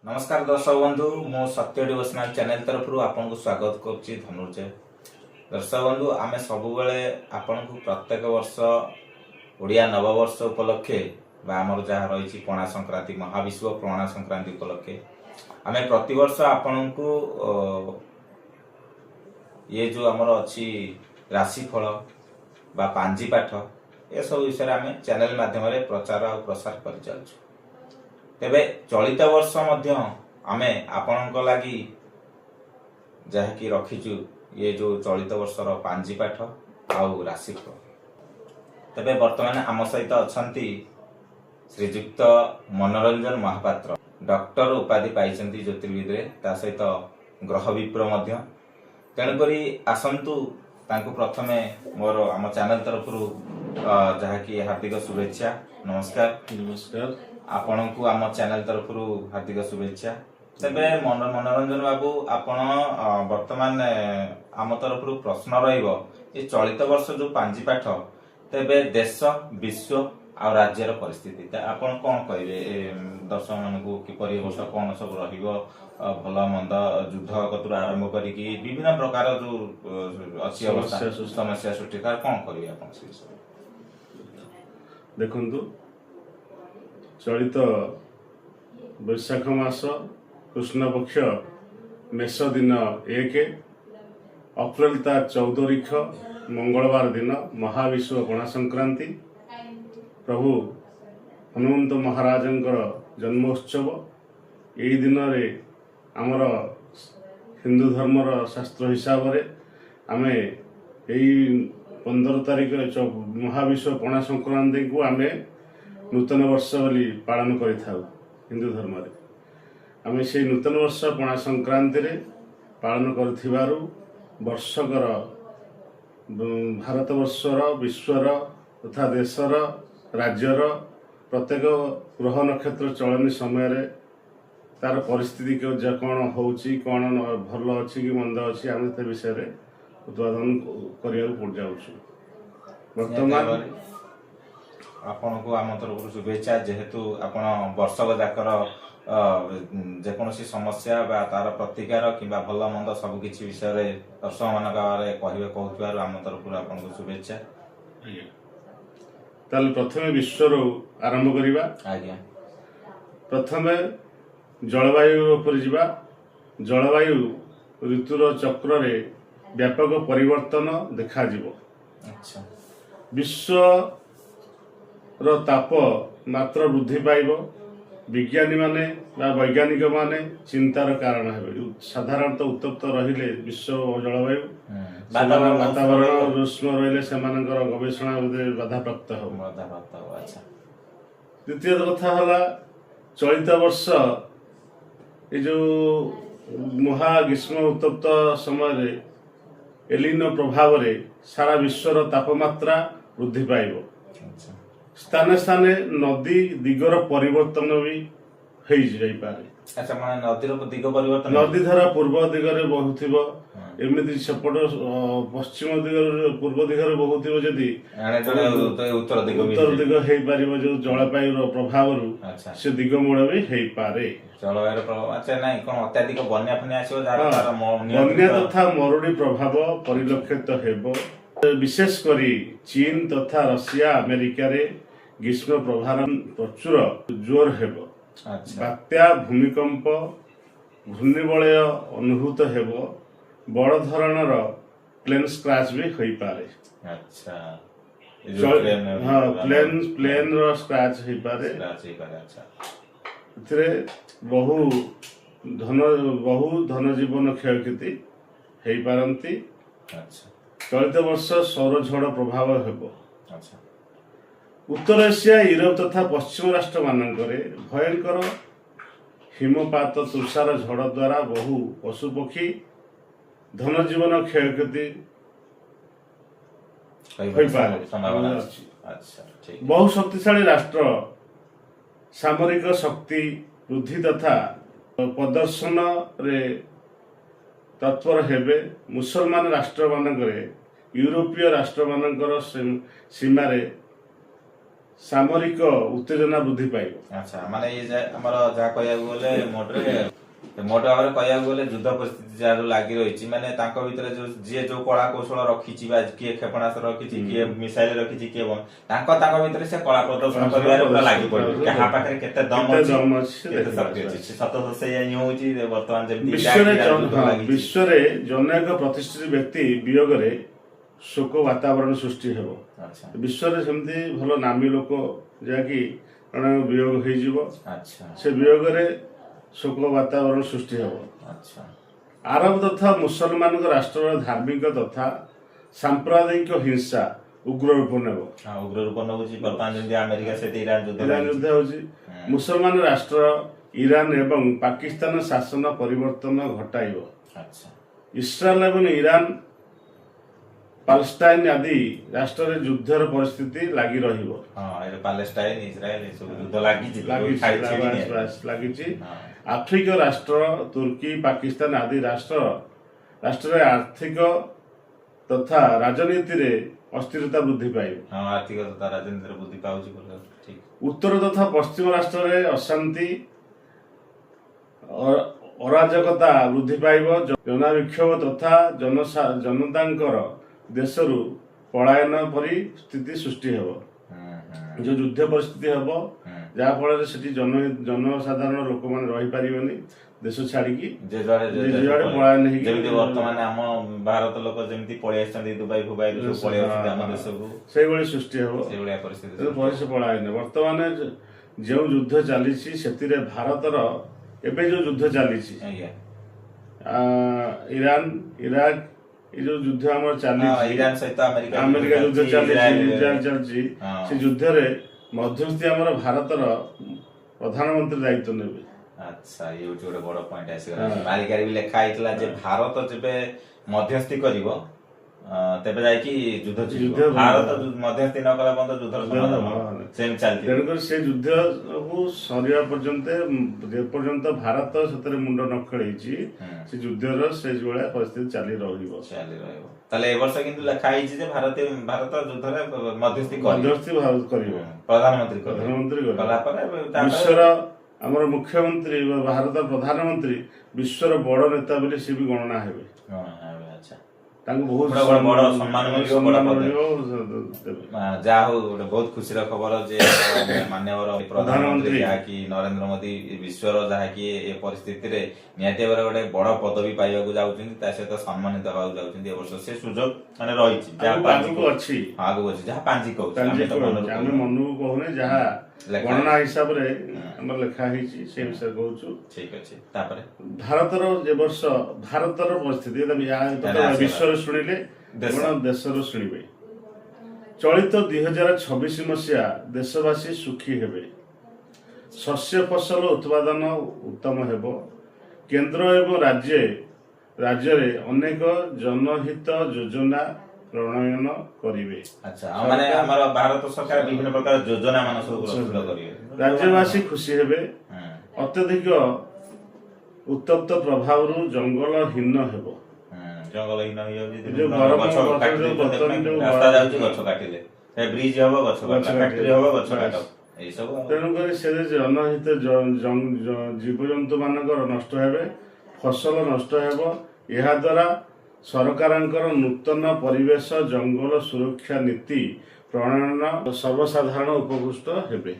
नमस्कार दर्शक बंधु मु सत्य डिवोशनल चैनल तरफ आपको स्वागत करुच्ची धनुर्जय। दर्शक बंधु आमे सबुबले आपन को प्रत्येक वर्ष ओडिया नववर्ष उपलक्षे आमर जहाँ रही पणा संक्रांति महाविश्व पणा संक्रांति उपलक्षे आमे प्रतिवर्ष आपन को ये जो आमर अच्छी राशिफल बा पांजी पाठ ये सब विषय आमे चैनल माध्यम प्रचार और प्रसार कर चलछु। तेबे चलित वर्ष मध्य आमे आपणक लागि जहाँकि रखीचु ये जो चलित वर्षर पांजी पाठ आउ राशिफल। तेबे वर्तमान आम सहित अछंती श्रीजुक्त मनोरंजन महापात्र डॉक्टर उपाधि पाइछंती ज्योतिर्विद रे ता सहित ग्रह विप्र मध्य। तेणुकरी आसंतु तांको प्रथमे मोर आम चैनल तरफ जहाँकि हार्दिक शुभेच्छा। नमस्कार। नमस्कार आपण को आम चैनल तरफ हार्दिक शुभेच्छा। तेबे मनोरंजन बाबू आपण वर्तमान आम तरफ प्रश्न रहिबो ये चलित वर्ष जो पांजी पाठ तेबे देश विश्व आ राज्यर परिस्थिति आपण कोन कहिबे दर्शक मानकु किपरि वर्ष कोन सब रहिबो भल मंद युद्ध कतुर आरंभ करिकि विभिन्न प्रकार जो अछि अवस्था समस्या सृष्टि तार कोन करिवे आपण से देखंतु चलित वैशाख मास कृष्ण पक्ष मेष दिन 1 अप्रैल ता 14 तारीख मंगलवार दिन महाविश्व पणा संक्रांति प्रभु हनुमंत महाराजंकर जन्मोत्सव। यही दिन रे आमर हिंदू धर्मर शास्त्र हिसाब रे आमे यही 15 तारीख महाविश्व पणा संक्रांति को आमे नूतन वर्ष बोली पालन करिथाउ। हिंदू धर्म रे आमे से नूतन वर्ष पणा संक्रांति रे पालन करथिबारु वर्षकर भारत वर्षर विश्वर तथा देशर राज्यर प्रत्येक ग्रह नक्षत्र चलनी समय रे तार परिस्थिति कौन होउची कौन भल अच्छी कि मंद अच्छी आम ते विषय रे उत्पादन करिया पड़ जाउछु। वर्तमान आपण को आम तरफ शुभेच्छा जेहेतु आपण वर्षक जाकर जेकोसी समस्या बा तार प्रतिकार किंबा भल मंद सब किछि विषय रे दर्शक मानक कहबे कहउथबार आम तरफ आपण को शुभेच्छा। ताल प्रथमे विश्वर आरंभ करिबा। आज्ञा प्रथमे जलवायु उपर जिबा। जलवायु ऋतुर चक्र रे व्यापक परिवर्तन देखा जिवो। अच्छा विश्व रो ताप मात्र वृद्धि पाइबो। विज्ञानी माने बा वैज्ञानिक माने चिंतार कारण हेबे। साधारणतः उत्तप्त रहिले विश्व जलवायु वातावरण उष्ण रहिले सेमानकर गवेषणा बाधा प्राप्त हो। अच्छा द्वितीय कथा हला चलित वर्ष ये जो महा ग्रीष्म उत्तप्त समय रे एलिनो प्रभाव रे सारा विश्वर तापमात्रा वृद्धि पाइबो। स्थाने स्थाने नदी दिगर परिवर्तन भी हो जाई पारे। अच्छा माने नदीर दिग परिवर्तन नदी धारा पूर्व दिगरे बहुथिबो एमिति सेपट पश्चिम दिगर पूर्व दिगरे बहुथिबो जदी उत्तर दिग हेई पारिबो जो जलवायु प्रभाव रु से दिग मूल भी हेई पारे। जलवायु प्रभाव अच्छा नहीं कोन अत्याधिक बन्या फन्या आछो बन्या तथा मरुड़ी प्रभाव परिलक्षित हेबो। विशेष करी चीन तथा रशिया अमेरिका रे ग्रीष्म प्रभाव प्रचुर जोर हेबो। बात्या भूमिकंप घूर्णिबलय अनुभूत हेबो। बड़ धरणर प्लेन स्क्रैच भी होई पारे। अच्छा हाँ प्लेन रो स्क्रैच होई पारे। अच्छा इतरे बहु धन जीवन क्षयक्षति हेई पारंती। अच्छा चलित वर्ष सौर झड़ प्रभाव हेबो। अच्छा उत्तर एशिया यूरोप तथा पश्चिम राष्ट्र मानकरे भयंकर हिमपात तुषार झड़ द्वारा बहु पशु पक्षी धन जीवन क्षयक्षति बहु शक्तिशाली राष्ट्र सामरिक शक्ति वृद्धि तथा प्रदर्शन रे तत्पर हेबे। मुसलमान राष्ट्र मानकरे यूरोपीय राष्ट्र मानकर सीमारे ସାମରିକ ଉତ୍ତେଜନା ବୃଦ୍ଧି ପାଇବ। ଆଚ୍ଛା ମାନେ ଆମର ଯାହା କହିବାକୁ ଗଲେ ମୋଟ ଭାବରେ କହିବାକୁ ଗଲେ ଯୁଦ୍ଧ ପରିସ୍ଥିତି ଯାହା ଯୋଉ ଲାଗି ରହିଛି ମାନେ ତାଙ୍କ ଭିତରେ ଯୋଉ ଯିଏ ଯୋଉ କଳା କୌଶଳ ରଖିଛି ବା କିଏ କ୍ଷେପଣାସ୍ତ୍ର ରଖିଛି କିଏ ମିସାଇଲ ରଖିଛି କିଏ ତାଙ୍କ ଭିତରେ ସେ କଳା ପ୍ରଦର୍ଶନ କରିବାରେ ପୁରା ଲାଗି ପଡିବ କାହା ପାଖରେ କେତେ ଦମ ଅଛି କେତେ ଶକ୍ତି ଅଛି। ସତ ସେଇଆ ହିଁ ହଉଛି ବର୍ତ୍ତମାନ ଯେମିତି ବିଶ୍ୱରେ ଜନୈକ ପ୍ରତିଷ୍ଠିତ ବ୍ୟକ୍ତି ବିୟୋଗରେ ଶୋକ ବାତାବରଣ ସୃଷ୍ଟି ହେବ। ବିଶ୍ୱରେ ସେମିତି ଭଲ ନାମୀ ଲୋକ ଯାହାକି ଜଣେ ବିୟୋଗ ହେଇଯିବ, ସେ ବିୟୋଗରେ ଶୋକ ବାତାବରଣ ସୃଷ୍ଟି ହେବ। ଆରବ ତଥା ମୁସଲମାନଙ୍କ ରାଷ୍ଟ୍ରର ଧାର୍ମିକ ତଥା ସାମ୍ପ୍ରଦାୟିକ ହିଂସା ଉଗ୍ର ରୂପ ନେବ। ଇରାନ ଯୁଦ୍ଧ ହେଉଛି ମୁସଲମାନ ରାଷ୍ଟ୍ର ଇରାନ ଏବଂ ପାକିସ୍ତାନ ଶାସନ ପରିବର୍ତ୍ତନ ଘଟାଇବ। ଇସ୍ରାଏଲ ଏବଂ ଇରାନ ପାଲେଷ୍ଟାଇନ ଆଦି ରାଷ୍ଟ୍ରରେ ଯୁଦ୍ଧର ପରିସ୍ଥିତି ଲାଗି ରହିବ। ଲାଗିଛି। ଆଫ୍ରିକା ରାଷ୍ଟ୍ର ତୁର୍କୀ ପାକିସ୍ତାନ ଆଦି ରାଷ୍ଟ୍ରରେ ଆର୍ଥିକ ତଥା ରାଜନୀତିରେ ଅସ୍ଥିରତା ବୃଦ୍ଧି ପାଇବ। ଉତ୍ତର ତଥା ପଶ୍ଚିମ ରାଷ୍ଟ୍ରରେ ଅଶାନ୍ତି ଅରାଜକତା ବୃଦ୍ଧି ପାଇବ। ଜନବିକ୍ଷୋଭ ତଥା ଜନତାଙ୍କର ଦେଶରୁ ପଳାୟନ ପରି ସ୍ଥିତି ସୃଷ୍ଟି ହେବ। ଯୋଉ ଯୁଦ୍ଧ ପରିସ୍ଥିତି ହେବ ଯାହା ଫଳରେ ସେଠି ଜନସାଧାରଣ ଲୋକମାନେ ରହିପାରିବେନି, ଦେଶ ଛାଡିକି ଯୁଆଡେ ପଳାୟନ ହେଇକି ବର୍ତ୍ତମାନ ଆମ ଭାରତ ଲୋକ ଯେମିତି ପଳେଇ ଆସିଛନ୍ତି ଦୁବାଇ ଫୁବାଇ ପଳେଇ ଆସୁଛନ୍ତି ଆମ ଦେଶକୁ, ସେଇଭଳି ସୃଷ୍ଟି ହେବ। ସେଇଭଳିଆ ପରିସ୍ଥିତି ପଳାୟନ ବର୍ତ୍ତମାନ ଯେଉଁ ଯୁଦ୍ଧ ଚାଲିଛି ସେଥିରେ ଭାରତର ଏବେ ଯୋଉ ଯୁଦ୍ଧ ଚାଲିଛି ଇରାନ ଇରାକ ଏ ଯୋଉ ଯୁଦ୍ଧ ଆମର ଚାଲିଛି, ଇରାନ ସହିତ ଆମେରିକା ଯୁଦ୍ଧ ଚାଲିଛି, ସେ ଯୁଦ୍ଧରେ ମଧ୍ୟସ୍ଥି ଆମର ଭାରତର ପ୍ରଧାନମନ୍ତ୍ରୀ ଦାୟିତ୍ୱ ନେବେ। ଆଚ୍ଛା ଇଏ ହଉଛି ଗୋଟେ ବଡ ପଏଣ୍ଟ ଆସିଗଲା। ତାଲିକାରେ ବି ଲେଖା ହେଇଥିଲା ଯେ ଭାରତ ଯେବେ ମଧ୍ୟସ୍ଥି କରିବ ତେବେ ଯାଇକି ଯୁଦ୍ଧ ଭାରତ ମଧ୍ୟସ୍ଥି ନ କଲା ପର୍ଯ୍ୟନ୍ତ ଯୁଦ୍ଧର ସେମିତି ଚାଲିଛି। ତେଣୁକରି ସେ ଯୁଦ୍ଧକୁ ସରିବା ପର୍ଯ୍ୟନ୍ତ ଯେପର୍ଯ୍ୟନ୍ତ ଭାରତ ସେଥିରେ ମୁଣ୍ଡ ନ ଖେଳେଇଛି ସେ ଯୁଦ୍ଧର ସେ ଭଳିଆ ପରିସ୍ଥିତି ଚାଲି ରହିବ। ତାହେଲେ ଏ ବର୍ଷ କିନ୍ତୁ ଲେଖା ହେଇଛି ଯେ ଭାରତ ଯୁଦ୍ଧରେ ମଧ୍ୟସ୍ଥି କରିବ, ପ୍ରଧାନମନ୍ତ୍ରୀ କଲା ପରେ ବିଶ୍ୱର ଆମର ମୁଖ୍ୟମନ୍ତ୍ରୀ ବା ଭାରତ ପ୍ରଧାନମନ୍ତ୍ରୀ ବିଶ୍ୱର ବଡ ନେତା ବୋଲି ସେ ବି ଗଣନା ହେବେ। ତାଙ୍କୁ ବହୁତ ବଡ ସମ୍ମାନ ମିଳିବ। ଯାହା ହଉ ଗୋଟେ ବହୁତ ଖୁସିର ଖବର ଯେ ମାନ୍ୟବର ପ୍ରଧାନମନ୍ତ୍ରୀ ଯାହାକି ନରେନ୍ଦ୍ର ମୋଦି ବିଶ୍ୱର ଯାହାକି ଏ ପରିସ୍ଥିତିରେ ନିହାତି ଭାବରେ ଗୋଟେ ବଡ ପଦବୀ ପାଇବାକୁ ଯାଉଛନ୍ତି, ତା ସହିତ ସମ୍ମାନିତ ହେବାକୁ ଯାଉଛନ୍ତି। ଏ ବର୍ଷ ସେ ସୁଯୋଗ ମାନେ ରହିଛି, ଆଗକୁ ଅଛି ଯାହା ପାଞ୍ଜି କହୁଛି ଆମେ ମନକୁ କହୁନେ, ଯାହା ଗଣନା ହିସାବରେ ଆମର ଲେଖା ହେଇଛି ସେ ବିଷୟରେ କହୁଛୁ। ଠିକ ଅଛି। ତାପରେ ଭାରତର ଏ ବର୍ଷ ଭାରତର ପରିସ୍ଥିତି ବିଶ୍ୱରେ ଶୁଣିଲେ ଦେଶର ଶୁଣିବେ। ଚଳିତ 2026 ମସିହା ଦେଶବାସୀ ସୁଖୀ ହେବେ। ଶସ୍ୟ ଫସଲ ଉତ୍ପାଦନ ଉତ୍ତମ ହେବ। କେନ୍ଦ୍ର ଏବଂ ରାଜ୍ୟରେ ଅନେକ ଜନହିତ ଯୋଜନା ପ୍ରଣୟନ କରିବେ। ମାନେ ଆମର ଭାରତ ସରକାର ବିଭିନ୍ନ ପ୍ରକାର ଯୋଜନା ମାନ ସବୁ ପ୍ରସ୍ତୁତ କରିବେ। ରାଜ୍ୟବାସୀ ଖୁସି ହେବେ। ଅତ୍ୟଧିକ ଉତ୍ତପ୍ତ ପ୍ରଭାବରୁ ଜଙ୍ଗଲ ହୀନ ହେବ। ଜଙ୍ଗଲହୀନ ହେଇଯାଉଛି, ରାସ୍ତା ଯାଉଛି ଗଛ କାଟିଲେ, ବ୍ରିଜ ହବ ଗଛ କାଟ, ଫ୍ୟାକ୍ଟ୍ରି ହବ ଗଛ କାଟ, ଏଇସବୁ। ତେଣୁକରି ସେ ଜନହିତ ଜୀବଜନ୍ତୁ ମାନଙ୍କର ନଷ୍ଟ ହେବେ, ଫସଲ ନଷ୍ଟ ହେବ। ଏହା ଦ୍ୱାରା ସରକାରଙ୍କର ନୂତନ ପରିବେଶ ଜଙ୍ଗଲ ସୁରକ୍ଷା ନୀତି ପ୍ରଣୟନ ସର୍ବସାଧାରଣ ଉପକୃଷ୍ଟ ହେବେ।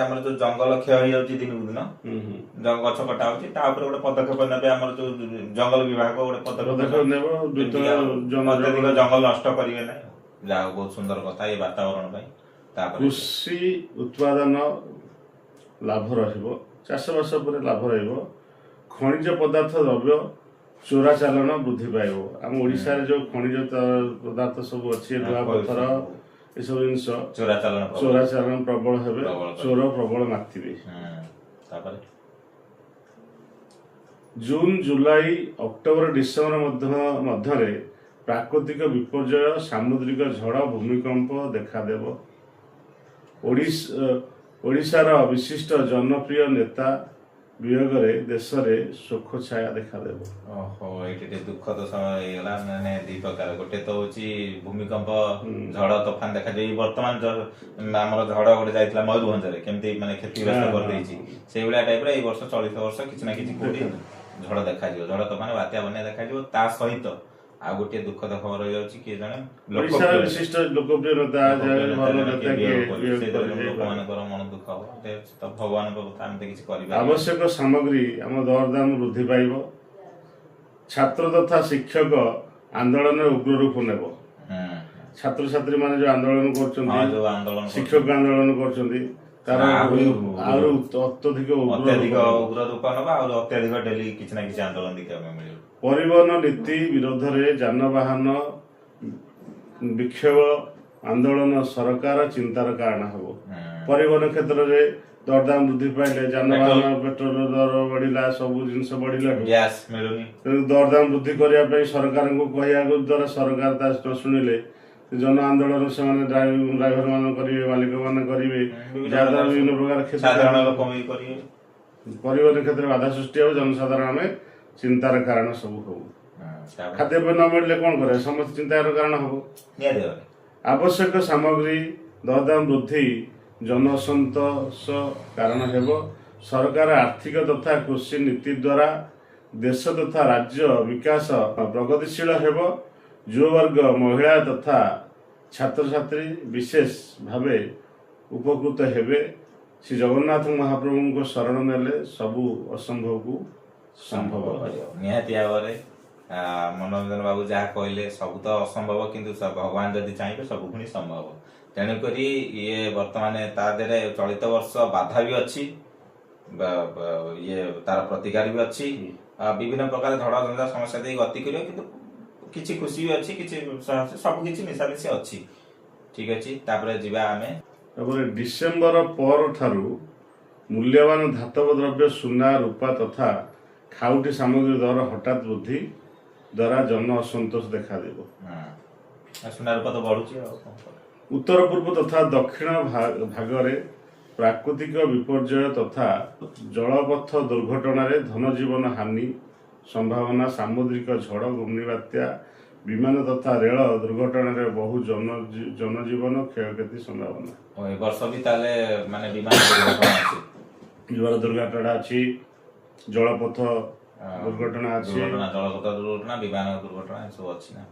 ଆମର ଯୋଉ ଜଙ୍ଗଲ କ୍ଷୟ ହେଇଯାଉଛି ଦିନକୁ ଦିନ, ଗଛ କଟା ହଉଛି, ତା ଉପରେ ଗୋଟେ ପଦକ୍ଷେପ ନେବେ ଆମର ଯୋଉ ଜଙ୍ଗଲ ବିଭାଗ ଗୋଟେ ପଦକ୍ଷେପ ନେବ, ଅତ୍ୟଧିକ ଜଙ୍ଗଲ ନଷ୍ଟ କରିବେ ନାହିଁ। ଯାହା ବହୁତ ସୁନ୍ଦର କଥା ଏ ବାତାବରଣ ପାଇଁ। ତାପରେ କୃଷି ଉତ୍ପାଦନ ଲାଭ ରହିବ, ଚାଷବାସ ଉପରେ ଲାଭ ରହିବ। ଖଣିଜ ପଦାର୍ଥ ଦ୍ରବ୍ୟ ଚୋରାଚାଲାଣ ବୃଦ୍ଧି ପାଇବ। ଆମ ଓଡିଶାରେ ଯୋଉ ଖଣିଜ ପଦାର୍ଥ ସବୁ ଅଛି, ଲୁହା ପଥର ଏସବୁ ଜିନିଷ ଚୋରାଚାଲାଣ ପ୍ରବଳ ହେବେ, ଚୋର ପ୍ରବଳ ମାତିବେ। ତାପରେ ଜୁନ ଜୁଲାଇ ଅକ୍ଟୋବର ଡିସେମ୍ବର ମଧ୍ୟରେ ପ୍ରାକୃତିକ ବିପର୍ଯ୍ୟୟ ସାମୁଦ୍ରିକ ଝଡ଼ ଭୂମିକମ୍ପ ଦେଖାଦେବ। ଓଡ଼ିଶାର ବିଶିଷ୍ଟ ଜନପ୍ରିୟ ନେତା ବିୟୋଗରେ ଦେଶରେ ଶୋକ ଛାୟା ଦେଖାଦେବ। ଓହୋ, ଏଇଠି ଟିକେ ଦୁଃଖଦ ସମୟ ହେଇଗଲା। ମାନେ ଦି ପ୍ରକାର, ଗୋଟେ ତ ହଉଛି ଭୂମିକମ୍ପ, ଝଡ ତୋଫାନ ଦେଖାଯାଏ। ଏଇ ବର୍ତ୍ତମାନ ଆମର ଝଡ ଗୋଟେ ଯାଇଥିଲା ମୟୂରଭଞ୍ଜରେ, କେମିତି ମାନେ କ୍ଷତିଗ୍ରସ୍ତ କରିଦେଇଛି, ସେଇଭଳିଆ ଟାଇପର ଏଇ ବର୍ଷ ଚଳିତ ବର୍ଷ କିଛି ନା କିଛି କୋଉଠି ଝଡ ଦେଖାଯିବ, ଝଡ ତୋଫାନ, ବାତ୍ୟା, ବନ୍ୟା ଦେଖାଯିବ। ତା ସହିତ ଆଉ ଗୋଟିଏ ଦୁଃଖଦ ଖବର ରହିଯାଉଛି, କିଏ ଜଣେ ଓଡ଼ିଶାର ବିଶିଷ୍ଟ ଲୋକପ୍ରିୟ ନେତା ଲୋକମାନଙ୍କର ମନ ଦୁଃଖ ହବ। ତ ଭଗବାନଙ୍କ କଥା ଆମେ ତ କିଛି କରିପାରିବା। ଆବଶ୍ୟକ ସାମଗ୍ରୀ ଆମ ଦରଦାମ ବୃଦ୍ଧି ପାଇବ। ଛାତ୍ର ତଥା ଶିକ୍ଷକ ଆନ୍ଦୋଳନରେ ଉଗ୍ର ରୂପ ନେବ। ଛାତ୍ରଛାତ୍ରୀ ମାନେ ଯୋଉ ଆନ୍ଦୋଳନ କରୁଛନ୍ତି, ଯୋଉ ଆନ୍ଦୋଳନ ଶିକ୍ଷକ ଆନ୍ଦୋଳନ କରୁଛନ୍ତି, ତାର ଆହୁରି ଅତ୍ୟଧିକ ଉଗ୍ର ରୂପ ନେବା, ଆହୁରି ଅତ୍ୟଧିକ ଡେଲି କିଛି ନା କିଛି ଆନ୍ଦୋଳନ ଦେଖିବାକୁ ମିଳିବ। ପରିବହନ ନୀତି ବିରୋଧରେ ଯାନବାହନ ବିକ୍ଷୋଭ ଆନ୍ଦୋଳନ ସରକାର ଚିନ୍ତାର କାରଣ ହେବ। ପରିବହନ କ୍ଷେତ୍ରରେ ଦରଦାମ ବୃଦ୍ଧି ପାଇଲେ, ଯାନବାହନ ପେଟ୍ରୋଲ ଦର ବଢିଲା, ସବୁ ଜିନିଷ ବଢିଲା, ଗ୍ୟାସ ମିଳୁନି, ଦରଦାମ ବୃଦ୍ଧି କରିବା ପାଇଁ ସରକାରଙ୍କୁ କହିବାକୁ ଦ୍ୱାରା ସରକାର ତା ନ ଶୁଣିଲେ ଜନ ଆନ୍ଦୋଳନ ସେମାନେ ଡ୍ରାଇଭର ମାନେ କରିବେ, ମାଲିକ ମାନେ କରିବେ, ଯାହାଦ୍ୱାରା ବିଭିନ୍ନ ପ୍ରକାର ସାଧାରଣ ଲୋକ କରିବେ। ପରିବହନ କ୍ଷେତ୍ରରେ ବାଧା ସୃଷ୍ଟି ହେବ, ଜନସାଧାରଣ ଆମେ ଚିନ୍ତାର କାରଣ ସବୁ ହବୁ। ଖାଦ୍ୟପେୟ ନ ମିଳିଲେ କଣ କରିବା, ସମସ୍ତେ ଚିନ୍ତାର କାରଣ ହବ। ଆବଶ୍ୟକ ସାମଗ୍ରୀ ଦରଦାମ ବୃଦ୍ଧି ଜନ ଅସନ୍ତୋଷ କାରଣ ହେବ। ସରକାର ଆର୍ଥିକ ତଥା କୃଷି ନୀତି ଦ୍ୱାରା ଦେଶ ତଥା ରାଜ୍ୟ ବିକାଶ ପ୍ରଗତିଶୀଳ ହେବ। ଯୁବବର୍ଗ, ମହିଳା ତଥା ଛାତ୍ରଛାତ୍ରୀ ବିଶେଷ ଭାବେ ଉପକୃତ ହେବେ। ଶ୍ରୀ ଜଗନ୍ନାଥ ମହାପ୍ରଭୁଙ୍କ ଶରଣ ନେଲେ ସବୁ ଅସମ୍ଭବକୁ ସମ୍ଭବ ହେବ। ନିହାତି ଭାବରେ ମନୋରଞ୍ଜନ ବାବୁ ଯାହା କହିଲେ, ସବୁ ତ ଅସମ୍ଭବ, କିନ୍ତୁ ଭଗବାନ ଯଦି ଚାହିଁବେ ସବୁ ପୁଣି ସମ୍ଭବ। ତେଣୁକରି ଇଏ ବର୍ତ୍ତମାନ ତା ଦେହରେ ଚଳିତ ବର୍ଷ ବାଧା ବି ଅଛି, ଇଏ ତାର ପ୍ରତିକାର ବି ଅଛି। ବିଭିନ୍ନ ପ୍ରକାର ଝଡ଼ ଝଞ୍ଜା ସମସ୍ୟା ଦେଇ ଗତି କରିବ, କିନ୍ତୁ କିଛି ଖୁସି ବି ଅଛି, କିଛି ସବୁ କିଛି ମିଶାମିଶି ଅଛି। ଠିକ ଅଛି, ତାପରେ ଯିବା ଆମେ। ତାପରେ ଡିସେମ୍ବର ପରଠାରୁ ମୂଲ୍ୟବାନ ଧାତବ ଦ୍ରବ୍ୟ ସୁନା, ରୂପା ତଥା ଖାଉଟି ସାମଗ୍ରୀ ଦର ହଠାତ୍ ବୃଦ୍ଧି ଦ୍ୱାରା ଜନ ଅସନ୍ତୋଷ ଦେଖାଦେବ। ସୁନା ରୂପା ତ ବଢୁଛି ଆଉ। ଉତ୍ତର ପୂର୍ବ ତଥା ଦକ୍ଷିଣ ଭାଗରେ ପ୍ରାକୃତିକ ବିପର୍ଯ୍ୟୟ ତଥା ଜଳପଥ ଦୁର୍ଘଟଣାରେ ଧନଜୀବନ ହାନି ସମ୍ଭାବନା। ସାମୁଦ୍ରିକ ଝଡ଼, ଘୂର୍ଣ୍ଣିବାତ୍ୟା, ବିମାନ ତଥା ରେଳ ଦୁର୍ଘଟଣାରେ ବହୁ ଜନଜୀବନ କ୍ଷୟକ୍ଷତି ସମ୍ଭାବନା। ଏ ବର୍ଷ ବି ତାହେଲେ ମାନେ ବିମାନ ଦୁର୍ଘଟଣା ଅଛି, ଜଳପଥ ଦୁର୍ଘଟଣା ଅଛି, ଜଳପଥ ଦୁର୍ଘଟଣା, ବିମାନ ଦୁର୍ଘଟଣା ଏସବୁ ଅଛି ନା।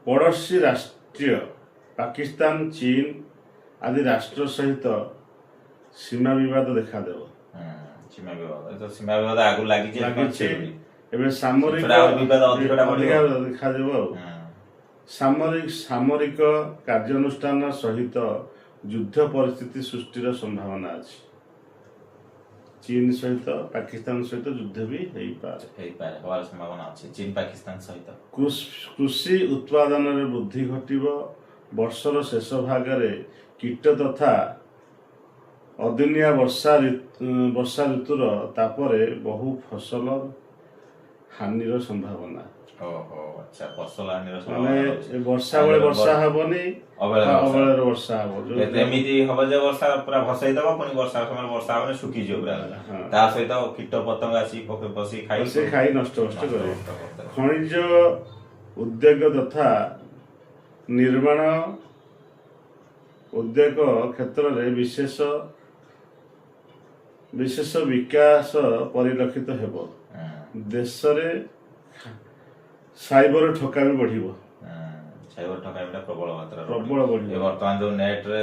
ପଡ଼ୋଶୀ ରାଷ୍ଟ୍ରୀୟ ପାକିସ୍ତାନ, ଚୀନ ଆଦି ରାଷ୍ଟ୍ର ସହିତ ସୀମା ବିବାଦ ଦେଖାଦେବ। ସୀମା ବିବାଦ ଆଗରୁ ଲାଗିଛି, ଏବେ ସାମରିକ ଦେଖାଦେବ। ଆଉ ସାମରିକ କାର୍ଯ୍ୟାନୁଷ୍ଠାନ ସହିତ ଯୁଦ୍ଧ ପରିସ୍ଥିତି ସୃଷ୍ଟିର ସମ୍ଭାବନା ଅଛି। ଚୀନ ସହିତ, ପାକିସ୍ତାନ ସହିତ ଯୁଦ୍ଧ ବି ହେଇପାରେ ହବାର ସମ୍ଭାବନା ଅଛି, ଚୀନ ପାକିସ୍ତାନ ସହିତ। କୃଷି ଉତ୍ପାଦନରେ ବୃଦ୍ଧି ଘଟିବ। ବର୍ଷର ଶେଷ ଭାଗରେ କୀଟ ତଥା ଅଦିନିଆ ବର୍ଷା ଋତୁର ତାପରେ ବହୁ ଫସଲ ହାନିର ସମ୍ଭାବନା। ଫସଲ ହାନିର ମାନେ ବର୍ଷା ବେଳେ ବର୍ଷା ହବନି, ଅବେଳରେ ବର୍ଷା ହବ। ଏମିତି ହବ ଯେ ବର୍ଷା ପୁରା ଭସେଇ ଦବ, ପୁଣି ବର୍ଷା ସମୟରେ ବର୍ଷା ହବନି, ଶୁଖିଯିବ ପୁରା। ତା ସହିତ କୀଟ ପତଙ୍ଗ ଆସି ବସି ଖାଇ ନଷ୍ଟ କରିବେ। ଖଣିଜ ଉଦ୍ୟୋଗ ତଥା ନିର୍ମାଣ ଉଦ୍ୟୋଗ କ୍ଷେତ୍ରରେ ବିଶେଷ ବିକାଶ ପରିଲକ୍ଷିତ ହେବ। ଦେଶରେ ସାଇବର ଠକାମି ବଢିବ। ସାଇବର ଠକାମିଟା ପ୍ରବଳ ମାତ୍ରାରେ ବଢିବ। ବର୍ତ୍ତମାନ ଯୋଉ ନେଟରେ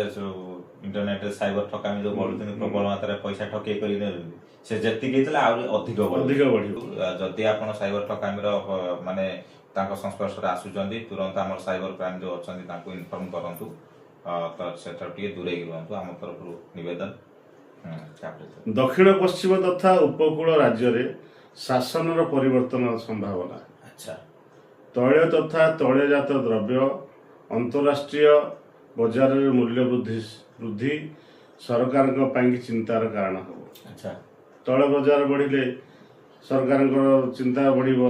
ଇଣ୍ଟରନେଟରେ ସାଇବର ଠକାମି ଯୋଉ ବଢୁଛନ୍ତି, ପ୍ରବଳ ମାତ୍ରାରେ ପଇସା ଠକେଇ କରି ନେଉଛନ୍ତି, ସେ ଯେତିକି ହେଇଥିଲା ଆହୁରି ଅଧିକ ବଢିବ। ଯଦି ଆପଣ ସାଇବର ଠକାମିର ମାନେ ତାଙ୍କ ସଂସ୍ପର୍ଶରେ ଆସୁଛନ୍ତି, ତୁରନ୍ତ ଆମର ସାଇବର କ୍ରାଇମ ଯୋଉ ଅଛନ୍ତି ତାଙ୍କୁ ଇନଫର୍ମ କରନ୍ତୁ, ତ ସେଠାରୁ ଟିକେ ଦୂରେଇକି ରୁହନ୍ତୁ, ଆମ ତରଫରୁ ନିବେଦନ। ଦକ୍ଷିଣ ପଶ୍ଚିମ ତଥା ଉପକୂଳ ରାଜ୍ୟରେ ଶାସନର ପରିବର୍ତ୍ତନ ସମ୍ଭାବନା। ତୈଳ ତଥା ତୈଳଜାତ ଦ୍ରବ୍ୟ ଅନ୍ତରାଷ୍ଟ୍ରୀୟ ବଜାରରେ ମୂଲ୍ୟ ବୃଦ୍ଧି ସରକାରଙ୍କ ପାଇଁ ଚିନ୍ତାର କାରଣ ହେବ। ତୈଳ ବଜାର ବଢିଲେ ସରକାରଙ୍କର ଚିନ୍ତା ବଢିବ।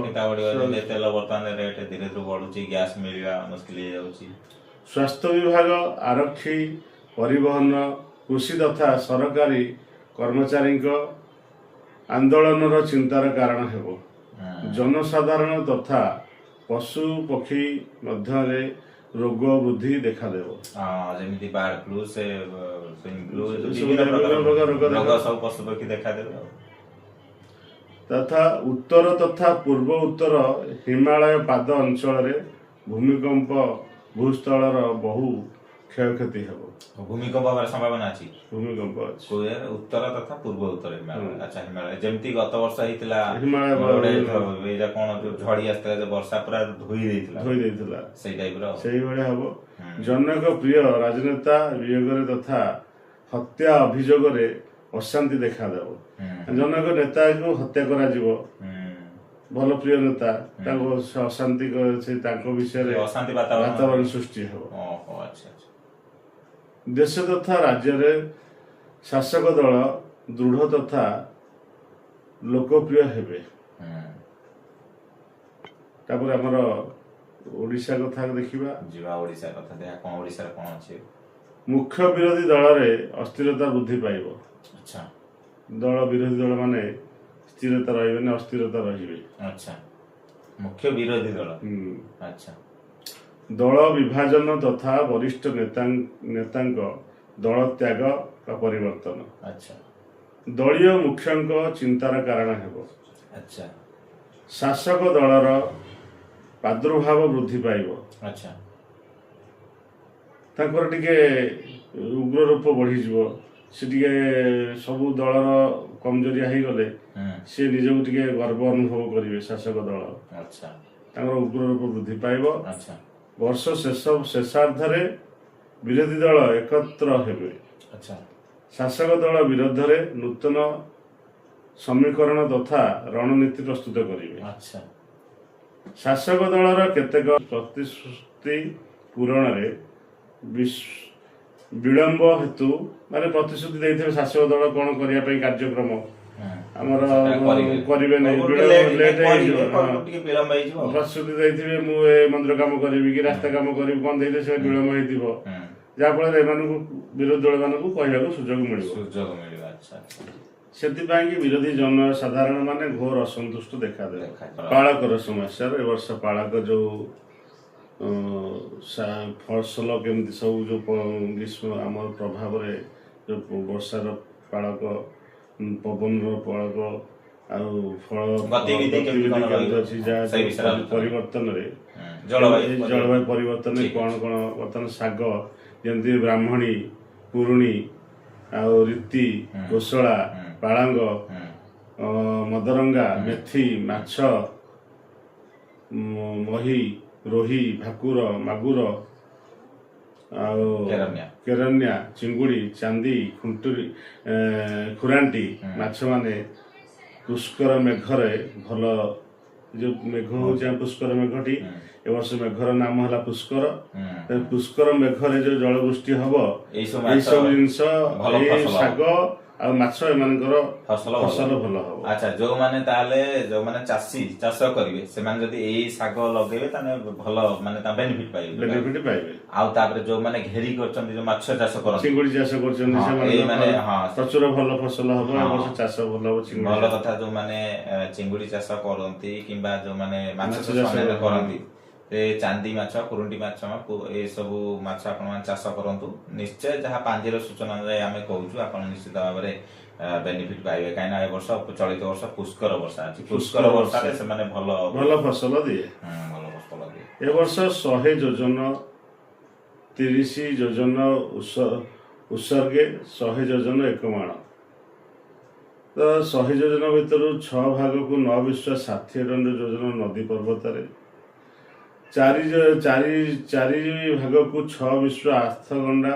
ତେଲ ବର୍ତ୍ତମାନ ରେଟ୍ ଧୀରେ ଧୀରେ ବଢୁଛି, ଗ୍ୟାସ ମିଳିବା ମୁସ୍କିଲ ହେଇଯାଉଛି। ସ୍ୱାସ୍ଥ୍ୟ ବିଭାଗ, ଆରକ୍ଷୀ, ପରିବହନ, କୃଷି ତଥା ସରକାରୀ କର୍ମଚାରୀଙ୍କ ଆନ୍ଦୋଳନର ଚିନ୍ତାର କାରଣ ହେବ। ହୁଁ। ଜନସାଧାରଣ ତଥା ପଶୁ ପକ୍ଷୀ ମଧ୍ୟରେ ରୋଗ ବୃଦ୍ଧି ଦେଖାଦେବ। ହଁ, ଯେମିତି ବାର୍ଡ ଫ୍ଲୁ, ସେ ସୁଇଂ ଫ୍ଲୁ, ସବୁ ବିଭିନ୍ନ ପ୍ରକାର ରୋଗ ରୋଗ ଦେଖା- ସବୁ ପଶୁପକ୍ଷୀ ଦେଖାଦେବେ ଆଉ। ତଥା ଉତ୍ତର ତଥା ପୂର୍ବ ଉତ୍ତର ହିମାଳୟ ପାଦ ଅଞ୍ଚଳରେ ଭୂମିକମ୍ପ ଭୂସ୍ଥଳର ବହୁ କ୍ଷୟକ୍ଷତି ହେବ। ଭୂମିକମ୍ପ ହବାର ସମ୍ଭାବନା ଅଛି। ଭୂମିକମ୍ପ ଅଛି। ଉତ୍ତର ତଥା ପୂର୍ବ ଉତ୍ତର ହିମାଳୟ। ହୁଁ। ଆଚ୍ଛା, ହିମାଳୟ ଯେମିତି ଗତ ବର୍ଷ ହେଇଥିଲା ହିମାଳୟ ଗୋଟେ ଏଇଟା କଣ ଯୋଉ ଝଡି ଆସିଥିଲା, ଯେ ବର୍ଷା ପୁରା ଧୋଇ ଦେଇଥିଲା ସେଇ ଟାଇପର। ସେଇଭଳିଆ ହବ। ହୁଁ। ଜନକ ପ୍ରିୟ ରାଜନେତା ବିୟୋଗରେ ତଥା ହତ୍ୟା ଅଭିଯୋଗରେ ଅଶାନ୍ତି ଦେଖାଦେବ। ହୁଁ। ଜନକ ନେତାକୁ ହତ୍ୟା କରାଯିବ, ହୁଁ। ଭଲ ପ୍ରିୟ ନେତା, ତାଙ୍କୁ ଅଶାନ୍ତି ସେ ତାଙ୍କ ବିଷୟରେ ଅଶାନ୍ତି ବାତାବରଣ ସୃଷ୍ଟି ହେବ। ଓହୋ, ଆଚ୍ଛା ଆଚ୍ଛା। ଦେଶ ତଥା ରାଜ୍ୟରେ ଶାସକ ଦଳ ଦୃଢ ତଥା ଲୋକପ୍ରିୟ ହେବେ। ହୁଁ। ତାପରେ ଆମର ଓଡ଼ିଶା କଥା ଦେଖିବା। ଯିବା ଓଡ଼ିଶା କଥା ଦେଖିବା, କଣ ଓଡ଼ିଶାରେ କଣ ଅଛି। ମୁଖ୍ୟ ବିରୋଧୀ ଦଳରେ ଅସ୍ଥିରତା ବୃଦ୍ଧି ପାଇବ। ଆଚ୍ଛା। ବିରୋଧୀ ଦଳ ମାନେ ସ୍ଥିରତା ରହିବେନି, ଅସ୍ଥିରତା ରହିବେ। ଆଚ୍ଛା, ମୁଖ୍ୟ ବିରୋଧୀ ଦଳ। ଆଚ୍ଛା। ଦଳ ବିଭାଜନ ତଥା ବରିଷ୍ଠ ନେତାଙ୍କ ଦଳ ତ୍ୟାଗ ବା ପରିବର୍ତ୍ତନ। ଆଚ୍ଛା। ଦଳୀୟ ମୁଖ୍ୟଙ୍କ ଚିନ୍ତାର କାରଣ ହେବ। ଆଚ୍ଛା। ଶାସକ ଦଳର ପ୍ରାଦୁର୍ଭାବ ବୃଦ୍ଧି ପାଇବ। ଆଚ୍ଛା। ତାଙ୍କର ଟିକେ ଉଗ୍ର ରୂପ ବଢିଯିବ। ସେ ଟିକେ ସବୁ ଦଳର କମଜୋରିଆ ହେଇଗଲେ ସେ ନିଜକୁ ଟିକେ ଗର୍ବ ଅନୁଭବ କରିବେ ଶାସକ ଦଳ। ଆଚ୍ଛା। ତାଙ୍କର ଉଗ୍ର ରୂପ ବୃଦ୍ଧି ପାଇବ। ଆଚ୍ଛା। ବର୍ଷ ଶେଷାର୍ଦ୍ଧରେ ବିରୋଧୀ ଦଳ ଏକତ୍ର ହେବେ। ଆଚ୍ଛା। ଶାସକ ଦଳ ବିରୋଧରେ ନୂତନ ସମୀକରଣ ତଥା ରଣନୀତି ପ୍ରସ୍ତୁତ କରିବେ। ଆଚ୍ଛା। ଶାସକ ଦଳର କେତେକ ପ୍ରତିଶ୍ରୁତି ପୂରଣରେ ବିଳମ୍ବ ହେତୁ, ମାନେ ପ୍ରତିଶ୍ରୁତି ଦେଇଥିବେ ଶାସକ ଦଳ କଣ କରିବା ପାଇଁ କାର୍ଯ୍ୟକ୍ରମ ଆମର କରିବେ ନାହିଁ, ଲେଟ୍ ହେଇଯିବ। ପ୍ରତିଶ୍ରୁତି ଦେଇଥିବେ ମୁଁ ଏ ମନ୍ଦିର କାମ କରିବି କି ରାସ୍ତା କାମ କରିବି, କଣ ଦେଇଥିବେ ସେ ବିଳମ୍ବ ହେଇଥିବ, ଯାହାଫଳରେ ଏମାନଙ୍କୁ ବିରୋଧୀ ଦଳ ମାନଙ୍କୁ କହିବାକୁ ସୁଯୋଗ ମିଳିବ। ସେଥିପାଇଁ କି ବିରୋଧୀ ଜନସାଧାରଣ ମାନେ ଘୋର ଅସନ୍ତୁଷ୍ଟ ଦେଖାଦେବେ। ପାଳକର ସମସ୍ୟାର ଏ ବର୍ଷ ପାଳକ ଯୋଉ ଫସଲ କେମିତି ସବୁ ଯୋଉ ଗ୍ରୀଷ୍ମ ଆମର ପ୍ରଭାବରେ ଯୋଉ ବର୍ଷାର ପାଳକ, ପବନର ପାଳକ ଆଉ ଫଳ ଗତିବିଧି କେମିତି ଅଛି, ଯାହା ପରିବର୍ତ୍ତନରେ ଜଳବାୟୁ ପରିବର୍ତ୍ତନରେ କଣ କଣ ବର୍ତ୍ତମାନ ଶାଗ ଯେମିତି ବ୍ରାହ୍ମଣୀ, ପୁରୁଣି ଆଉ ରୀତି, କୋଶଳା, ପାଳଙ୍ଗ, ମଦରଙ୍ଗା, ମେଥି, ମାଛ, ମହି, ରୋହି, ଭାକୁର, ମାଗୁର ଆଉ କେରନ୍ୟା, ଚିଙ୍ଗୁଡ଼ି, ଚାନ୍ଦି, ଖୁରାଣ୍ଟି ମାଛ ମାନେ ପୁଷ୍କର ମେଘରେ ଭଲ, ଯୋଉ ମେଘ ହଉଛି ପୁଷ୍କର ମେଘଟି, ଏ ବର୍ଷ ମେଘର ନାମ ହେଲା ପୁଷ୍କର। ପୁଷ୍କର ମେଘରେ ଯୋଉ ଜଳବୃଷ୍ଟି ହବ, ଏଇ ସବୁ ଜିନିଷ, ଏଇ ଶାଗ ଆଉ ମାଛ ଏମାନଙ୍କର ଫସଲ ଭଲ ହବ। ଆଚ୍ଛା, ଯୋଉମାନେ ଚାଷୀ ଚାଷ କରିବେ ସେମାନେ ଯଦି ଏଇ ଶାଗ ଲଗେଇବେ ତାହେଲେ ଭଲ, ମାନେ ବେନିଫିଟ ପାଇବେ। ଆଉ ତାପରେ ଯୋଉମାନେ ଘେରି କରିଛନ୍ତି, ଯୋଉ ମାଛ ଚାଷ କରନ୍ତି, ଚିଙ୍ଗୁଡ଼ି ଚାଷ କରୁଛନ୍ତି, ସେମାନେ ପ୍ରଚୁର ଭଲ ଫସଲ ହବ, ଏ ବର୍ଷ ଚାଷ ଭଲ ହବ। ଭଲ କଥା। ଯୋଉମାନେ ଚିଙ୍ଗୁଡ଼ି ଚାଷ କରନ୍ତି କିମ୍ବା ଯୋଉମାନେ ମାଛ ଚାଷ କରନ୍ତି, ଚାନ୍ଦି ମାଛ, କୁରୁଣ୍ଟି ମାଛ, ଏସବୁ ମାଛ ଆପଣମାନେ ଚାଷ କରନ୍ତୁ ନିଶ୍ଚୟ। ଯାହା ପାଞ୍ଜିର ସୂଚନା ଆମେ କହୁଛୁ, ଆପଣ ନିଶ୍ଚିତ ଭାବରେ ବେନିଫିଟ ପାଇବେ। କାହିଁକିନା ଏ ବର୍ଷ ଚଳିତ ବର୍ଷ ପୁଷ୍କର ବର୍ଷା ଅଛି। ପୁଷ୍କର ବର୍ଷାରେ ସେମାନେ ଭଲ ଫସଲ ଦିଏ। ଏ ବର୍ଷ 100 ଯୋଜନ, 30 ଯୋଜନ ଉତ୍ସର୍ଗେ, 100 ଯୋଜନ ଏକମାଣ। ତ 100 ଯୋଜନ ଭିତରୁ 6 ଭାଗକୁ 9 ବିଶ୍ଵ 60 ଦଣ୍ଡ ଯୋଜନ ନଦୀ ପର୍ବତରେ, 4 ଭାଗକୁ 6 ବିଶ୍ଵ 8 ଗଣ୍ଡା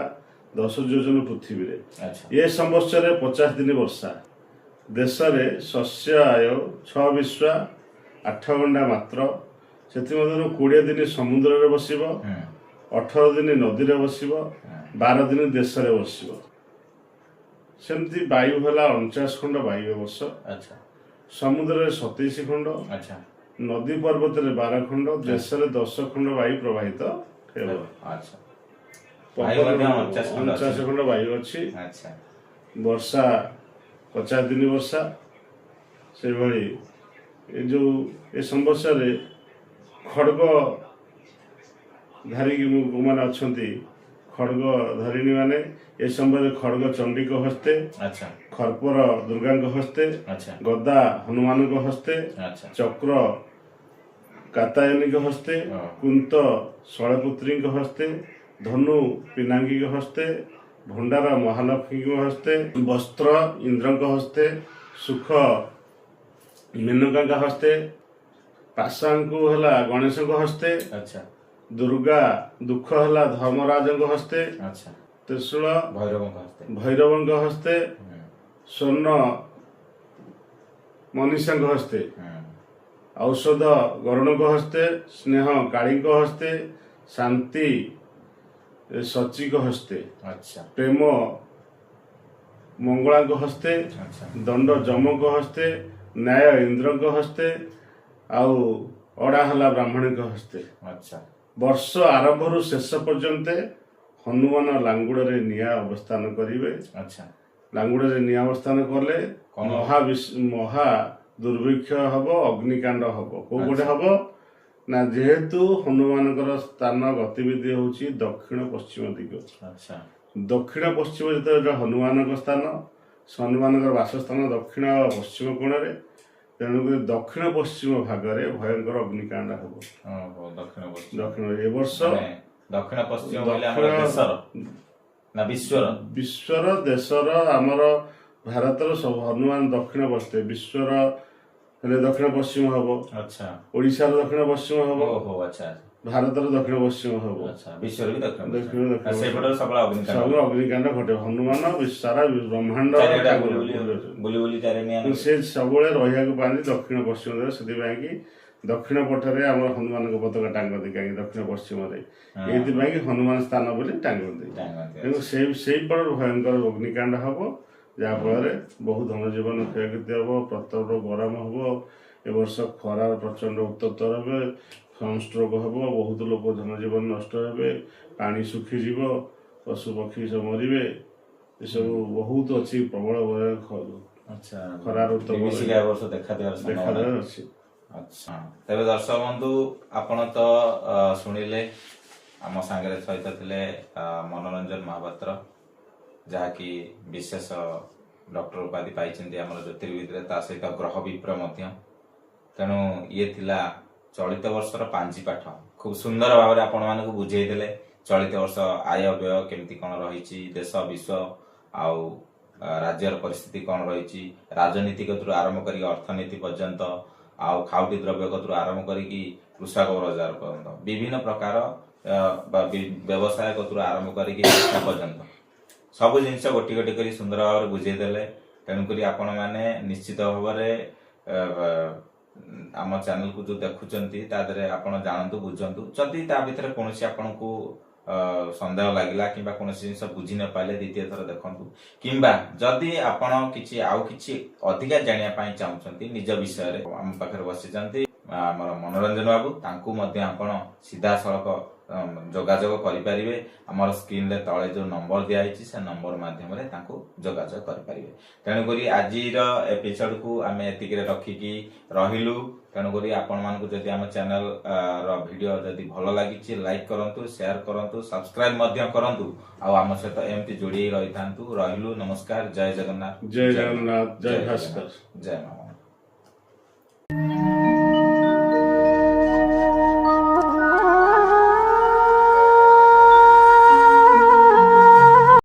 10 ଯୋଜନ ପୃଥିବୀରେ। ଏ ସମ୍ବତ୍ସରରେ 50 ଦିନ ବର୍ଷା। ଦେଶରେ ଶସ୍ୟ ଆୟ 6 ବିଶ୍ଵ 8 ଗଣ୍ଡା ମାତ୍ର। ସେଥିମଧ୍ୟରୁ 20 ଦିନ ସମୁଦ୍ରରେ ବସିବ, 18 ଦିନ ନଦୀରେ ବସିବ, 12 ଦିନ ଦେଶରେ ବସିବ। ସେମିତି ବାୟୁ ହେଲା 49 ଖଣ୍ଡ ବାୟୁ ଏ ବର୍ଷ। ସମୁଦ୍ରରେ 27 ଖଣ୍ଡ, ନଦୀ ପର୍ବତରେ 12 ଖଣ୍ଡ, ଦେଶରେ 10 ଖଣ୍ଡ ବାୟୁ ପ୍ରବାହିତ ହେବ। 49 ଖଣ୍ଡ ବାୟୁ ଅଛି। ବର୍ଷା 50 ଦିନ ବର୍ଷା, ସେଭଳି ଏ ଯେଉଁ ଏ ସମସ୍ୟାରେ ଖଡ଼ଗ ଧାରିକି ମାନେ ଅଛନ୍ତି, ଖଡ଼ଗ ଧରିଣୀ ମାନେ ଏ ସମୟରେ ଖଡ଼ଗ ଚଣ୍ଡୀଙ୍କ ହସ୍ତେ, ଆଚ୍ଛା ଖର୍ପର ଦୁର୍ଗାଙ୍କ ହସ୍ତେ, ଆଚ୍ଛା ଗଦା ହନୁମାନଙ୍କ ହସ୍ତେ, ଆଚ୍ଛା ଚକ୍ର କାତାୟନୀଙ୍କ ହସ୍ତେ, ହଁ। କୁନ୍ତ ଶୈଳପୁତ୍ରୀଙ୍କ ହସ୍ତେ, ଧନୁ ପିନାଙ୍ଗୀଙ୍କ ହସ୍ତେ, ଭଣ୍ଡାର ମହାଲକ୍ଷ୍ମୀଙ୍କ ହସ୍ତେ, ବସ୍ତ୍ର ଇନ୍ଦ୍ରଙ୍କ ହସ୍ତେ, ସୁଖ ମେନକାଙ୍କ ହସ୍ତେ, ପାଶାଙ୍କୁ ହେଲା ଗଣେଶଙ୍କ ହସ୍ତେ, ଆଚ୍ଛା ଦୁର୍ଗା ଦୁଃଖ ହେଲା ଧର୍ମରାଜଙ୍କ ହସ୍ତେ, ଆଚ୍ଛା ତ୍ରିଶୂଳ ଭୈରବଙ୍କ ହସ୍ତେ ଭୈରବଙ୍କ ହସ୍ତେ, ହୁଁ, ସ୍ୱର୍ଣ୍ଣ ମନୀଷାଙ୍କ ହସ୍ତେ, ହୁଁ, ଔଷଧ ଗରୁଣଙ୍କ ହସ୍ତେ, ସ୍ନେହ କାଳୀଙ୍କ ହସ୍ତେ, ଶାନ୍ତି ସଚିଙ୍କ ହସ୍ତେ, ଆଚ୍ଛା ପ୍ରେମ ମଙ୍ଗଳାଙ୍କ ହସ୍ତେ, ଆଚ୍ଛା ଦଣ୍ଡ ଯମଙ୍କ ହସ୍ତେ, ନ୍ୟାୟ ଇନ୍ଦ୍ରଙ୍କ ହସ୍ତେ, ଆଉ ଅଡ଼ା ହେଲା ବ୍ରାହ୍ମଣୀଙ୍କ ହସ୍ତେ। ଆଚ୍ଛା ବର୍ଷ ଆରମ୍ଭରୁ ଶେଷ ପର୍ଯ୍ୟନ୍ତ ହନୁମାନ ଲାଙ୍ଗୁଡ଼ରେ ନିଆଁ ଅବସ୍ଥାନ କରିବେ। ଆଚ୍ଛା ଲାଙ୍ଗୁଡ଼ରେ ନିଆଁ ଅବସ୍ଥାନ କଲେ କଣ? ମହା ଦୁର୍ଭିକ୍ଷ ହବ, ଅଗ୍ନିକାଣ୍ଡ ହବ। କୋଉ ପଟେ ଆଚ୍ଛା। ହବ ନା, ଯେହେତୁ ହନୁମାନଙ୍କର ସ୍ଥାନ ଗତିବିଧି ହଉଛି ଦକ୍ଷିଣ ପଶ୍ଚିମ ଦିଗ, ଆଚ୍ଛା ଦକ୍ଷିଣ ପଶ୍ଚିମ ଯେତେବେଳେ ହନୁମାନଙ୍କ ସ୍ଥାନ, ହନୁମାନଙ୍କର ବାସସ୍ଥାନ ଦକ୍ଷିଣ ପଶ୍ଚିମ କୋଣରେ, ତେଣୁକରି ଦକ୍ଷିଣ ପଶ୍ଚିମ ଭାଗରେ ଭୟଙ୍କର ଅଗ୍ନିକାଣ୍ଡ ହବ। ଓହୋ ଦକ୍ଷିଣ ପଶ୍ଚିମ ଦକ୍ଷିଣ ଏ ବର୍ଷ ମାନେ ଦକ୍ଷିଣ ପଶ୍ଚିମ କହିଲେ ଆମର ଦେଶର ନା ବିଶ୍ୱର? ବିଶ୍ୱର ଦେଶର ଆମର ଭାରତର ସବୁ ହନୁମାନ ଦକ୍ଷିଣ ବସିଥିବେ। ବିଶ୍ୱର ହେଲେ ଦକ୍ଷିଣ ପଶ୍ଚିମ ହବ, ଆଚ୍ଛା ଓଡ଼ିଶାର ଦକ୍ଷିଣ ପଶ୍ଚିମ ହବ, ଓହୋ ଆଚ୍ଛା ଭାରତର ଦକ୍ଷିଣ ପଶ୍ଚିମ ହବ, ଆଚ୍ଛା ବିଶ୍ୱର ବି ଦକ୍ଷିଣ ଦକ୍ଷିଣ ପଶ୍ଚିମ ଦକ୍ଷିଣ ସେଇପଟରେ ସବୁବେଳେ ଅଗ୍ନିକାଣ୍ଡ ସବୁ ହୁଏ। ଅଗ୍ନିକାଣ୍ଡ ଘଟେ। ହନୁମାନ ସାରା ବ୍ରହ୍ମାଣ୍ଡ ଚାରିଆଡେ ଠାକୁର ବୁଲି ବୁଲି ବୁଲି ଚାରି ନିଆଁ କିନ୍ତୁ ସେ ସବୁବେଳେ ରହିବାକୁ ପାଆନ୍ତି ଦକ୍ଷିଣ ପଶ୍ଚିମ ଦିଗରେ। ସେଥିପାଇଁ କି ଦକ୍ଷିଣ ପଟରେ ଆମର ହନୁମାନଙ୍କ ପତାକା ଟାଙ୍ଗନ୍ତି, କାହିଁକି ଦକ୍ଷିଣ ପଶ୍ଚିମରେ, ହଁ। ଏଇଥିପାଇଁ କି ହନୁମାନ ସ୍ଥାନ ବୋଲି ଟାଙ୍ଗନ୍ତି। ଟାଙ୍ଗନ୍ତି, ତେଣୁ ସେଇପଟରେ ଭୟଙ୍କର ଅଗ୍ନିକାଣ୍ଡ ହବ, ଯାହାଫଳରେ ବହୁ ଧନଜୀବନ କ୍ଷୟକ୍ଷତି ହବ, ପ୍ରଚଣ୍ଡ ଗରମ ହବ। ଏ ବର୍ଷ ଖରାର ପ୍ରଚଣ୍ଡ ଉତ୍ତପ୍ତ ହେବେ, ସନଷ୍ଟ୍ରୋକ ହବ, ବହୁତ ଲୋକ ଧନଜୀବନ ନଷ୍ଟ ହେବେ, ପାଣି ଶୁଖିଯିବ, ପଶୁ ପକ୍ଷୀ ସବୁ ମରିବେ। ଏସବୁ ବହୁତ ଅଛି, ପ୍ରବଳ ଆଚ୍ଛା ଖରାର ଉତ୍ତମ ବିଭୀଷିକା ଏ ବର୍ଷ ଦେଖାଦେବାର ସମ୍ଭାବନା ଦେଖାଦେବାର ଅଛି। ଆଚ୍ଛା ତେବେ ଦର୍ଶକ ବନ୍ଧୁ, ଆପଣ ତ ଶୁଣିଲେ, ଆମ ସାଙ୍ଗରେ ସହିତ ଥିଲେ ମନୋରଞ୍ଜନ ମହାପାତ୍ର, ଯାହାକି ବିଶେଷ ଡକ୍ଟର ଉପାଧି ପାଇଛନ୍ତି ଆମର ଜ୍ୟୋତିର୍ବିଦରେ, ତା ସହିତ ଗ୍ରହ ବିପ୍ର ମଧ୍ୟ। ତେଣୁ ଇଏ ଥିଲା ଚଳିତ ବର୍ଷର ପାଞ୍ଜି ପାଠ। ଖୁବ ସୁନ୍ଦର ଭାବରେ ଆପଣମାନଙ୍କୁ ବୁଝେଇଦେଲେ ଚଳିତ ବର୍ଷ ଆୟ ବ୍ୟୟ କେମିତି କଣ ରହିଛି, ଦେଶ ବିଶ୍ୱ ଆଉ ରାଜ୍ୟର ପରିସ୍ଥିତି କଣ ରହିଛି, ରାଜନୀତି କତରୁ ଆରମ୍ଭ କରିକି ଅର୍ଥନୀତି ପର୍ଯ୍ୟନ୍ତ, ଆଉ ଖାଉଟି ଦ୍ରବ୍ୟ କତରୁ ଆରମ୍ଭ କରିକି କୃଷକ ରୋଜଗାର ପର୍ଯ୍ୟନ୍ତ, ବିଭିନ୍ନ ପ୍ରକାର ବ୍ୟବସାୟ କତରୁ ଆରମ୍ଭ କରିକି ଶିକ୍ଷା ପର୍ଯ୍ୟନ୍ତ ସବୁ ଜିନିଷ ଗୋଟି ଗୋଟି କରି ସୁନ୍ଦର ଭାବରେ ବୁଝେଇଦେଲେ। ତେଣୁକରି ଆପଣମାନେ ନିଶ୍ଚିତ ଭାବରେ ଆମ ଚ୍ୟାନେଲକୁ ଯୋଉ ଦେଖୁଛନ୍ତି ତା ଦେହରେ ଆପଣ ଜାଣନ୍ତୁ, ବୁଝନ୍ତୁ। ଯଦି ତା ଭିତରେ କୌଣସି ଆପଣଙ୍କୁ ସନ୍ଦେହ ଲାଗିଲା କିମ୍ବା କୌଣସି ଜିନିଷ ବୁଝି ନ ପାଇଲେ ଦ୍ୱିତୀୟ ଥର ଦେଖନ୍ତୁ, କିମ୍ବା ଯଦି ଆପଣ କିଛି ଆଉ କିଛି ଅଧିକା ଜାଣିବା ପାଇଁ ଚାହୁଁଛନ୍ତି ନିଜ ବିଷୟରେ, ଆମ ପାଖରେ ବସିଛନ୍ତି ଆମର ମନୋରଞ୍ଜନ ବାବୁ, ତାଙ୍କୁ ମଧ୍ୟ ଆପଣ ସିଧାସଳଖ ଯୋଗାଯୋଗ କରିପାରିବେ। ଆମର ସ୍କ୍ରିନରେ ତଳେ ଯୋଉ ନମ୍ବର ଦିଆହେଇଛି ସେ ନମ୍ବର ମାଧ୍ୟମରେ ତାଙ୍କୁ ଯୋଗାଯୋଗ କରିପାରିବେ। ତେଣୁକରି ଆଜିର ଏପିସୋଡକୁ ଆମେ ଏତିକିରେ ରଖିକି ରହିଲୁ। ତେଣୁକରି ଆପଣମାନଙ୍କୁ ଯଦି ଆମ ଚ୍ୟାନେଲ ର ଭିଡିଓ ଯଦି ଭଲ ଲାଗିଛି, ଲାଇକ୍ କରନ୍ତୁ, ସେୟାର କରନ୍ତୁ, ସବସ୍କ୍ରାଇବ ମଧ୍ୟ କରନ୍ତୁ, ଆଉ ଆମ ସହିତ ଏମିତି ଯୋଡ଼ି ରହିଥାନ୍ତୁ। ରହିଲୁ, ନମସ୍କାର, ଜୟ ଜଗନ୍ନାଥ, ଜୟ ଜଗନ୍ନାଥ, ଜୟ ଭାସ୍କର, ଜୟ ମା।